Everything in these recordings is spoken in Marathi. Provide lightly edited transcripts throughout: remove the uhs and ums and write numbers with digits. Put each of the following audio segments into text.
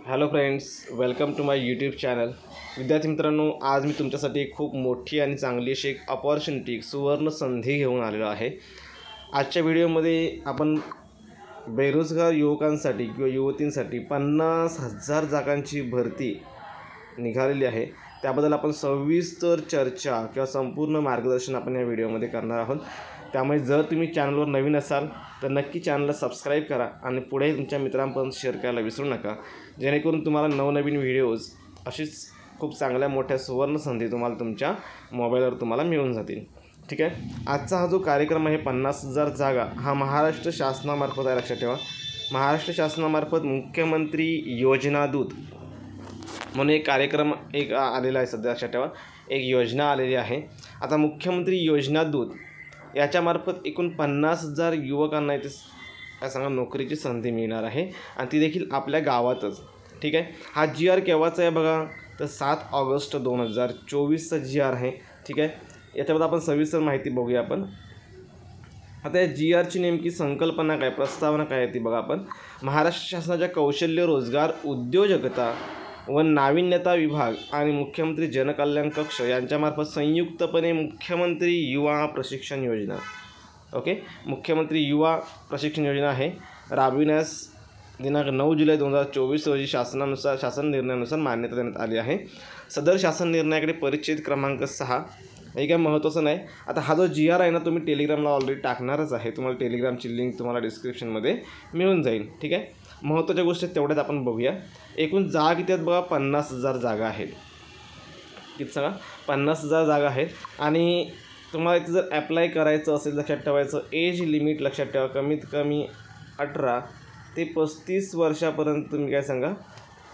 Hello friends, welcome to my YouTube channel. विद्यार्थी मित्रांनो, आज मी तुमच्यासाठी खूप मोठी आणि चांगली अशी एक अपॉर्च्युनिटी, सुवर्ण संधी घेऊन आलेलो आहे. आजच्या व्हिडिओमध्ये आपण बेरोजगार युवकांसाठी किंवा युवतींसाठी 50,000 जागांची भरती निघालेली आहे. त्याबद्दल आपण सविस्तर चर्चा किंवा संपूर्ण मार्गदर्शन आपण या व्हिडिओमध्ये करणार आहोत. त्यामुळे जर तुम्ही चॅनलवर नवीन असाल तर नक्की चॅनलला सबस्क्राईब करा आणि पुढे तुमच्या मित्रांपर्यंत शेअर करायला विसरू नका, जेणेकरून तुम्हाला नवनवीन व्हिडिओज अशीच खूप चांगल्या मोठ्या सुवर्ण संधी तुम्हाला तुमच्या मोबाईलवर तुम्हाला मिळून जातील. ठीक आहे. आजचा हा जो कार्यक्रम आहे 50,000 जागा, हा महाराष्ट्र शासनामार्फत आहे. लक्षात ठेवा, महाराष्ट्र शासनामार्फत मुख्यमंत्री योजना दूत म्हणून एक कार्यक्रम आलेला आहे. सध्या लक्षात ठेवा, एक योजना आलेली आहे. आता मुख्यमंत्री योजना दूत याच्यामार्फत एकूण 50,000 युवकांना इथे काय सांगा नोकरीची संधी मिळणार आहे, आणि ती देखील आपल्या गावातच. ठीक आहे. हा GR केव्हाचा आहे बघा, तर 7 ऑगस्ट 2024चा GR आहे. ठीक आहे. याच्याबद्दल आपण सविस्तर माहिती बघूया आपण. आता या GRची नेमकी संकल्पना काय, प्रस्तावना काय आहे ती बघा आपण. महाराष्ट्र शासनाच्या कौशल्य रोजगार उद्योजकता व नाविन्यता विभाग आणि मुख्यमंत्री जनकल्याण कक्ष यांच्यामार्फत संयुक्तपणे मुख्यमंत्री युवा प्रशिक्षण योजना, ओके, मुख्यमंत्री युवा प्रशिक्षण योजना आहे, राबविण्यास दिनांक 9 जुलै 2024 रोजी शासन निर्णयानुसार मान्यता देण्यात आली आहे. सदर शासन निर्णयाकडे परिच्छेद क्रमांक 6 हे काय महत्त्वाचं नाही. आता हा जो GR आहे ना, तुम्ही टेलिग्रामला ऑलरेडी टाकणारच आहे. तुम्हाला टेलिग्रामची लिंक तुम्हाला डिस्क्रिप्शनमध्ये मिळून जाईल. ठीक आहे. महत्त्वाच्या गोष्टी तेवढ्याच आपण बघूया. एकूण जागा किती आहेत बघा, 50,000 जागा आहेत. किती सांगा, 50,000 जागा आहेत. आणि तुम्हाला इथे जर ॲप्लाय करायचं असेल, लक्षात ठेवायचं एज लिमिट लक्षात ठेवा, कमीत कमी 18 ते 35 वर्षापर्यंत तुम्ही काय सांगा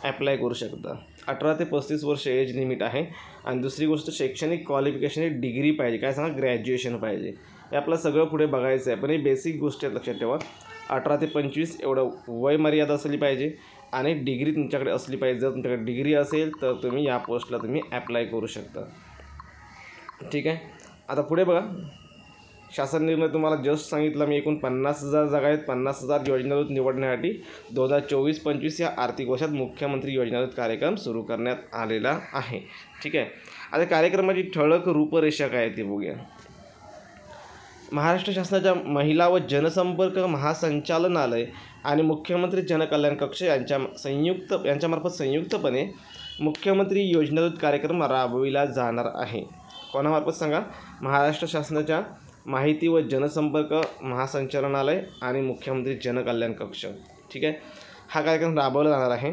ॲप्लाय करू शकता. 18 ते 35 वर्ष एज लिमिट आहे. आणि दुसरी गोष्ट, शैक्षणिक क्वालिफिकेशन ही डिग्री पाहिजे, काय सांगा ग्रॅज्युएशन पाहिजे. हे आपलं सगळं पुढे बघायचं आहे, पण हे बेसिक गोष्टी आहेत. लक्षात ठेवा, 18 ते 25 एवढं वय मर्यादा असली पाहिजे आणि डिग्री तुमच्याकडे असली पाहिजे. जर तुमच्याकडे डिग्री असेल तर तुम्ही या पोस्टला तुम्ही ॲप्लाय करू शकता. ठीक आहे. आता पुढे बघा, शासन निर्णय तुम्हाला जस्ट सांगितलं मी. एकूण 50,000 जागा आहेत. 50,000 योजनादूत निवडण्यासाठी 2024-25 या आर्थिक वर्षात मुख्यमंत्री योजनादूत कार्यक्रम सुरू करण्यात आलेला आहे. ठीक आहे. आता कार्यक्रमाची ठळक रूपरेषा काय ती बघूया. महाराष्ट्र शासनाच्या महिला व जनसंपर्क महासंचालनालय आणि मुख्यमंत्री जनकल्याण कक्ष यांच्यामार्फत संयुक्तपणे मुख्यमंत्री योजनादूत कार्यक्रम राबविला जाणार आहे. कोणामार्फत सांगा, महाराष्ट्र शासनाच्या माहिती व जनसंपर्क महासंचालनालय आणि मुख्यमंत्री जनकल्याण कक्ष. ठीक आहे. हा कार्यक्रम राबवला जाणार आहे.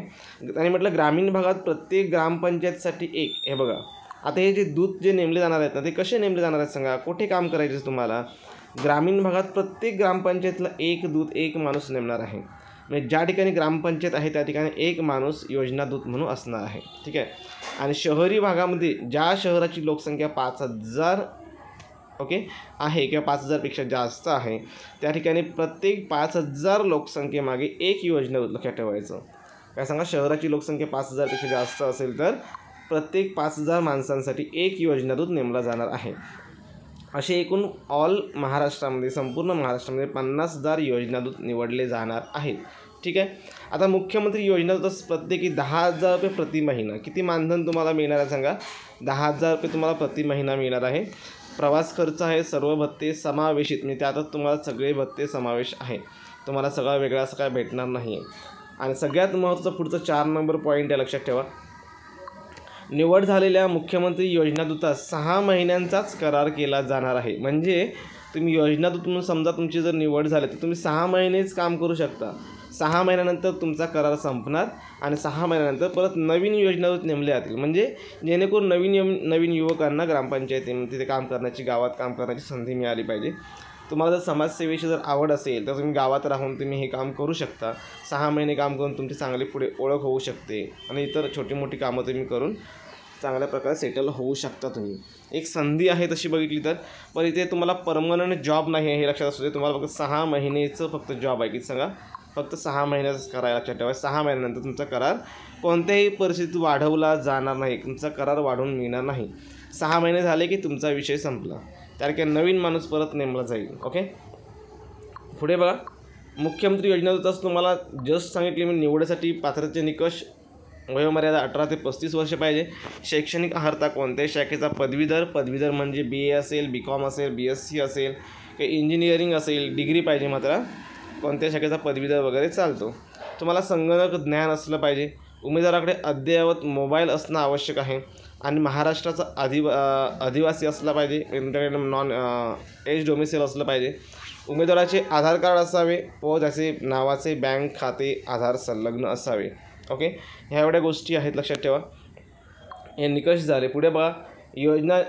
आणि म्हटलं ग्रामीण भागात प्रत्येक ग्रामपंचायतसाठी एक. हे बघा, आता हे जे दूत जे नेमले जाणार आहेत ना, ते कसे नेमले जाणार आहेत सांगा, कुठे काम करायचे तुम्हाला. ग्रामीण भागात प्रत्येक ग्रामपंचायतला एक दूत, एक माणूस नेमणार आहे. म्हणजे ज्या ठिकाणी ग्रामपंचायत आहे त्या ठिकाणी एक माणूस योजना दूत म्हणून असणार आहे. ठीक आहे. आणि शहरी भागामध्ये ज्या शहराची लोकसंख्या 5,000 ओके आहे किंवा 5,000पेक्षा जास्त आहे, त्या ठिकाणी प्रत्येक 5,000 लोकसंख्येमागे एक योजना दूत. लक्षात ठेवायचं, काय सांगा, शहराची लोकसंख्या 5,000पेक्षा जास्त असेल तर प्रत्येक 5,000 माणसांसाठी एक योजना दूत नेमला जाणार आहे. असे एकूण ऑल महाराष्ट्रामध्ये, संपूर्ण महाराष्ट्रामध्ये 50,000 योजनादूत निवडले जाणार आहेत. ठीक आहे. आता मुख्यमंत्री योजनादूत प्रत्येकी 10,000 रुपये प्रति महिना. किती मानधन तुम्हाला मिळणार आहे सांगा, 10,000 रुपये तुम्हाला प्रति महिना मिळणार आहे. प्रवास खर्च आहे, सर्व भत्ते समावेशित, म्हणजे त्यातच तुम्हाला सगळे भत्ते समावेश आहे. तुम्हाला सगळा वेगळा असं काय भेटणार नाही आहे. आणि सगळ्यात महत्त्वाचं पुढचं 4 नंबर पॉईंट आहे. लक्षात ठेवा, निवड झालेल्या मुख्यमंत्री योजनादूतास 6 महिन्यांचाच करार केला जाणार आहे. म्हणजे तुम्ही योजनादूत म्हणून समजा तुमची जर निवड झाली तर तुम्ही 6 महिनेच काम करू शकता. 6 महिन्यानंतर तुमचा करार संपणार आणि 6 महिन्यानंतर परत नवीन योजनादूत नेमले जातील. म्हणजे जेणेकरून नवीन युवकांना ग्रामपंचायतीमध्ये तिथे काम करण्याची, गावात काम करण्याची संधी मिळाली पाहिजे. तुम्हाला जर समाजसेवेची जर आवड असेल तर तुम्ही गावात राहून तुम्ही हे काम करू शकता. 6 महिने काम करून तुमची चांगली पुढे ओळख होऊ शकते आणि इतर छोटी मोठी कामं तुम्ही करून चांगल्या प्रकारे सेटल होऊ शकता. तुम्ही एक संधी आहे तशी बघितली तर. पण इथे तुम्हाला परमनंट जॉब नाही आहे, हे लक्षात असू दे. तुम्हाला फक्त 6 महिन्याचं फक्त जॉब आहे. किती सांगा, फक्त 6 महिन्याचाच करायला. लक्षात ठेवा, 6 महिन्यानंतर तुमचा करार कोणत्याही परिस्थितीत वाढवला जाणार नाही. तुमचा करार वाढवून मिळणार नाही. 6 महिने झाले की तुमचा विषय संपला. त्याला नवीन माणूस परत नेमला जाईल. ओके. पुढे बघा, मुख्यमंत्री योजनेतच तुम्हाला जस्ट सांगितले मी निवडीसाठी पात्रतेचे निकष वयोमर्यादा 18 ते 35 वर्ष पाहिजे. शैक्षणिक अर्हता कोणत्याही शाखेचा पदवीधर म्हणजे BA असेल, BCom असेल, BSc असेल, काही इंजिनिअरिंग असेल, डिग्री पाहिजे. मात्र कोणत्या शाखेचा पदवीधर वगैरे चालतो. तुम्हाला संगणक ज्ञान असलं पाहिजे. उमेदवाराकडे अद्ययावत मोबाईल असणं आवश्यक आहे आणि महाराष्ट्राचा आदिवासी असला पाहिजे. तुमच्याकडे नॉन एज डोमिसाईल असलं पाहिजे. उमेदवाराचे आधार कार्ड असावे व त्याचे नावाचे बँक खाते आधार संलग्न असावे. ओके, ह्या एवढ्या गोष्टी आहेत, लक्षात ठेवा. हे निकष झाले. पुढे बघा, योजना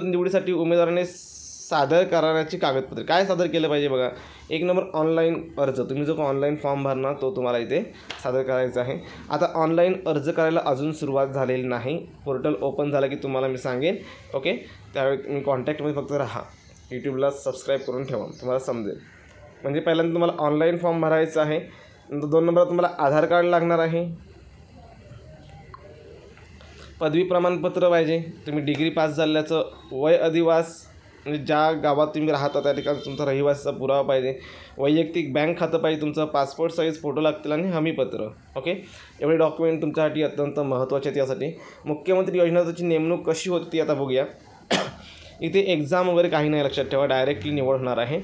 निवडीसाठी उमेदवाराने सादर करण्याची कागदपत्रे काय सादर केलं पाहिजे. बघा, 1 नंबर ऑनलाईन अर्ज. तुम्ही जो ऑनलाईन फॉर्म भरणार तो तुम्हाला इथे सादर करायचा आहे. आता ऑनलाईन अर्ज करायला अजून सुरुवात झालेली नाही. पोर्टल ओपन झालं की तुम्हाला मी सांगेन. ओके, त्यावेळी तुम्ही कॉन्टॅक्टमध्ये फक्त राहा. यूट्यूबला सबस्क्राईब करून ठेवा, तुम्हाला समजेल. म्हणजे पहिल्यांदा तुम्हाला ऑनलाईन फॉर्म भरायचा आहे. नंतर 2 नंबरला तुम्हाला आधार कार्ड लागणार आहे. पदवी प्रमाणपत्र पाहिजे. तुम्ही डिग्री पास झाल्याचं वय अधिवास म्हणजे ज्या गावात तुम्ही राहता त्या ठिकाणी तुमचा रहिवासीचा पुरावा पाहिजे. वैयक्तिक बँक खातं पाहिजे. तुमचं पासपोर्ट साईज फोटो लागतील आणि हमीपत्र. ओके, एवढे डॉक्युमेंट तुमच्यासाठी अत्यंत महत्त्वाचे आहेत. यासाठी मुख्यमंत्री योजनेची नेमणूक कशी होती ती आता बघूया. इथे एक्झाम वगैरे काही नाही, लक्षात ठेवा. डायरेक्टली निवड होणार आहे.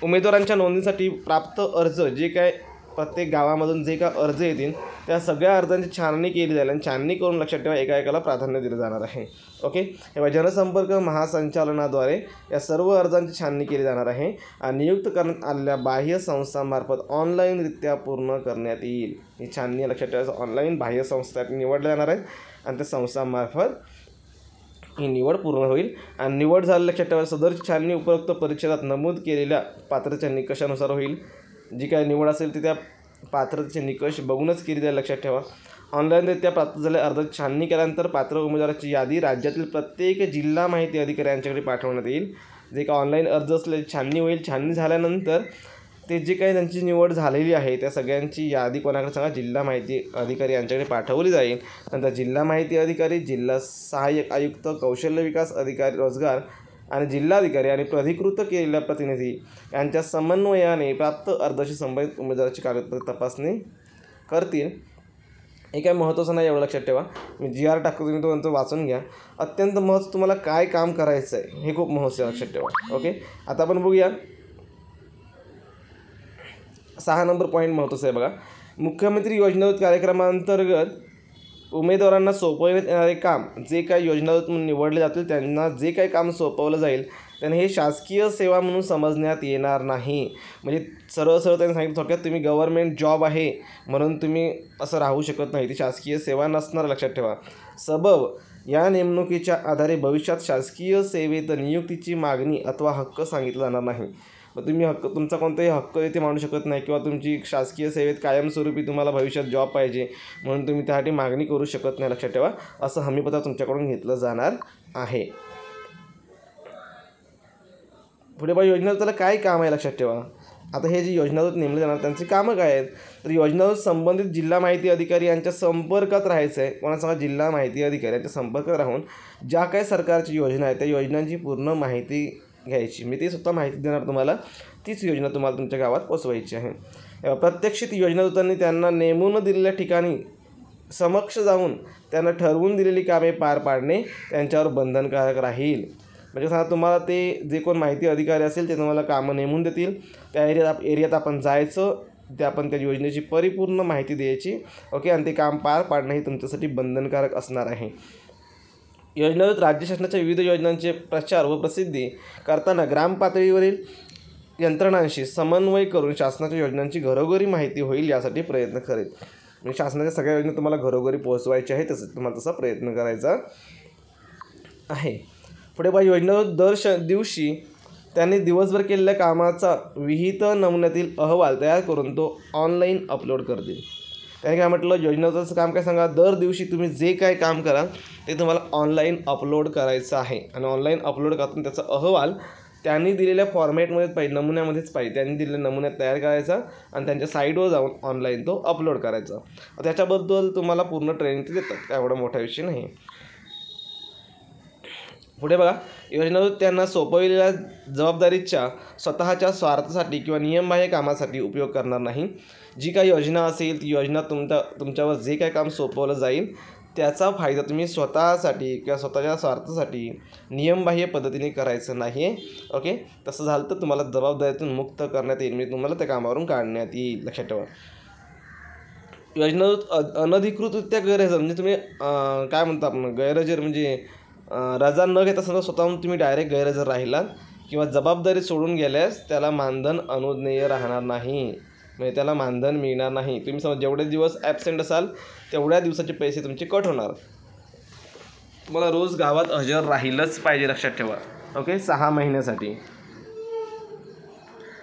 उमेदवारांच्या नोंदणीसाठी प्राप्त अर्ज जे काय प्रत्येक गावामधून जे काय अर्ज येतील त्या सगळ्या अर्जांची छाननी केली जाईल आणि छाननी करून लक्षात ठेवा एकाला प्राधान्य दिलं जाणार आहे. ओके, तेव्हा जनसंपर्क महासंचालनाद्वारे या सर्व अर्जांची छाननी केली जाणार आहे आणि नियुक्त करण्यात आलेल्या बाह्य संस्थांमार्फत ऑनलाईनरित्या पूर्ण करण्यात येईल. ही छाननी लक्षात ठेवायचं. ऑनलाईन बाह्य संस्था निवडल्या जाणार आहेत आणि त्या संस्थांमार्फत ही निवड पूर्ण होईल. आणि निवड झालेल्या लक्षात ठेवा सदरची छाननी उपरोक्त परिच्छेदात नमूद केलेल्या पात्रतेच्या निकषानुसार होईल. जी काही निवड असेल ती त्या पात्रतेचे निकष बघूनच केली जाईल, लक्षात ठेवा. ऑनलाईनरित्या प्राप्त झालेल्या अर्जाची छाननी केल्यानंतर पात्र उमेदवाराची यादी राज्यातील प्रत्येक जिल्हा माहिती अधिकारी यांच्याकडे पाठवण्यात येईल. जे काही ऑनलाईन अर्ज असले छाननी होईल. छाननी झाल्यानंतर ते जे काही त्यांची निवड झालेली आहे त्या सगळ्यांची यादी कोणाकडे सांगा, जिल्हा माहिती अधिकारी यांच्याकडे पाठवली जाईल. नंतर जिल्हा माहिती अधिकारी, जिल्हा सहाय्यक आयुक्त, कौशल्य विकास अधिकारी रोजगार आणि जिल्हाधिकारी आणि प्राधिकृत केलेल्या प्रतिनिधी यांच्या समन्वयाने प्राप्त अर्जाशी संबंधित उमेदवाराची कागदपत्रे तपासणी करतील. हे काय महत्त्वाचं नाही, एवढं लक्षात ठेवा. मी GR टाकतो, तुम्ही तो नंतर वाचून घ्या. अत्यंत महत्त्व तुम्हाला काय काम करायचं आहे हे खूप महत्त्वाचं आहे, लक्षात ठेवा. ओके, आता आपण बघूया 6 नंबर पॉईंट महत्त्वाचं आहे. बघा, मुख्यमंत्री योजना कार्यक्रमांतर्गत उमेदवारांना सोपवण्यात येणारे काम जे काही योजनातून निवडले जातील त्यांना जे काही काम सोपवलं जाईल त्यांनी हे शासकीय सेवा म्हणून समजण्यात येणार नाही. म्हणजे सरळ त्यांनी सांगितलं थोडक्यात तुम्ही गव्हर्नमेंट जॉब आहे म्हणून तुम्ही असं राहू शकत नाही. ती शासकीय सेवा नसणार, लक्षात ठेवा. सबब या नेमणुकीच्या आधारे भविष्यात शासकीय सेवेत नियुक्तीची मागणी अथवा हक्क सांगितला जाणार नाही. मग तुम्ही तुमचा कोणताही हक्क इथे मांडू शकत नाही किंवा तुमची शासकीय सेवेत कायमस्वरूपी तुम्हाला भविष्यात जॉब पाहिजे म्हणून तुम्ही त्यासाठी मागणी करू शकत नाही, लक्षात ठेवा. असं हमीपत्र तुमच्याकडून घेतलं जाणार आहे. पुढे बघा, योजनादूताला काय काम आहे, लक्षात ठेवा. आता हे जे योजनादूत नेमले जाणार त्यांची कामं काय आहेत, तर योजनादूत संबंधित जिल्हा माहिती अधिकारी यांच्या संपर्कात राहायचं आहे. कोणा सांगा, जिल्हा माहिती अधिकारी यांच्या संपर्कात राहून ज्या काही सरकारची योजना आहे त्या योजनांची पूर्ण माहिती घ्यायची. मी ती स्वतः माहिती देणार तुम्हाला. तीच योजना तुम्हाला तुमच्या गावात पोचवायची आहे. प्रत्यक्षित योजनादूतांनी त्यांना नेमून दिलेल्या ठिकाणी समक्ष जाऊन त्यांना ठरवून दिलेली कामे पार पाडणे त्यांच्यावर बंधनकारक राहील. म्हणजे सांगा, तुम्हाला ते जे कोण माहिती अधिकारी असेल ते तुम्हाला कामं नेमून देतील. त्या एरियात आपण जायचं, ते आपण त्या योजनेची परिपूर्ण माहिती द्यायची. ओके, आणि ते काम पार पाडणं हे तुमच्यासाठी बंधनकारक असणार आहे. योजनादूत राज्य शासनाच्या विविध योजनांचे प्रचार व प्रसिद्धी करताना ग्रामपातळीवरील यंत्रणांशी समन्वय करून शासनाच्या योजनांची घरोघरी माहिती होईल यासाठी प्रयत्न करेल. म्हणजे शासनाच्या सगळ्या योजना तुम्हाला घरोघरी पोहोचवायच्या आहे, तसं तुम्हाला तसा प्रयत्न करायचा आहे. पुढे बघा, योजनादूत दर दिवशी त्यांनी दिवसभर केलेल्या कामाचा विहित नमुन्यातील अहवाल तयार करून तो ऑनलाईन अपलोड करतील. त्याने काय म्हटलं, योजनाचं काम काय सांगा, दर दिवशी तुम्ही जे काय काम कराल ते तुम्हाला ऑनलाईन अपलोड करायचं आहे. आणि ऑनलाईन अपलोड करताना त्याचा अहवाल त्यांनी दिलेल्या फॉर्मॅटमध्येच पाहिजे, नमुन्यामध्येच पाहिजे. त्यांनी दिलेल्या नमुन्यात तयार करायचा आणि त्यांच्या साईटवर जाऊन ऑनलाईन तो अपलोड करायचा. त्याच्याबद्दल तुम्हाला पूर्ण ट्रेनिंग देतात, काय एवढा मोठा विषय नाही. पुढे बघा, योजनादूत त्यांना सोपविलेल्या जबाबदारीच्या स्वतःच्या स्वार्थासाठी किंवा नियमबाह्य कामासाठी उपयोग करणार नाही. जी काही योजना असेल ती योजना तुमच्यावर जे काही काम सोपवलं जाईल त्याचा फायदा तुम्ही स्वतःसाठी किंवा स्वतःच्या स्वार्थासाठी नियमबाह्य पद्धतीने करायचं नाही आहे. ओके, तसं झालं तर तुम्हाला जबाबदारीतून मुक्त करण्यात येईल, म्हणजे तुम्हाला त्या कामावरून काढण्यात येईल. लक्षात ठेवा. योजना अनधिकृतरित्या गैरहजर म्हणजे तुम्ही काय म्हणतो आपण गैरहजर म्हणजे रजा न घेता समजा स्वतःहून तुम्ही डायरेक्ट गैरहजर राहिलात किंवा जबाबदारी सोडून गेल्यास त्याला मानधन अनुज्ञेय राहणार नाही, म्हणजे त्याला मानधन मिळणार नाही. तुम्ही समजा जेवढे दिवस ॲबसेंट असाल तेवढ्या दिवसाचे पैसे तुमचे कट होणार. तुम्हाला रोज गावात हजर राहिलंच पाहिजे, लक्षात ठेवा. ओके, 6 महिन्यासाठी.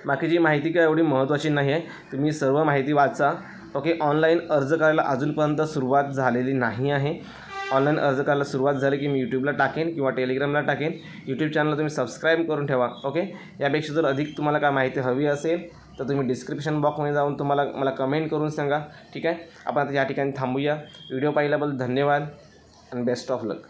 बाकीची माहिती काय एवढी महत्त्वाची नाही आहे, तुम्ही सर्व माहिती वाचा. ओके, ऑनलाईन अर्ज करायला अजूनपर्यंत सुरुवात झालेली नाही आहे. ऑनलाईन अर्ज करायला सुरुवात झाली की मी यूट्यूबला टाकेन किंवा टेलिग्रामला टाकेन. यूट्यूब चॅनलला तुम्ही सबस्क्राईब करून ठेवा. ओके, यापेक्षा जर अधिक तुम्हाला काय माहिती हवी असेल तर तुम्ही डिस्क्रिप्शन बॉक्समध्ये जाऊन मला कमेंट करून सांगा. ठीक आहे, आपण आता या ठिकाणी थांबूया. व्हिडिओ पाहिल्याबद्दल धन्यवाद आणि बेस्ट ऑफ लक.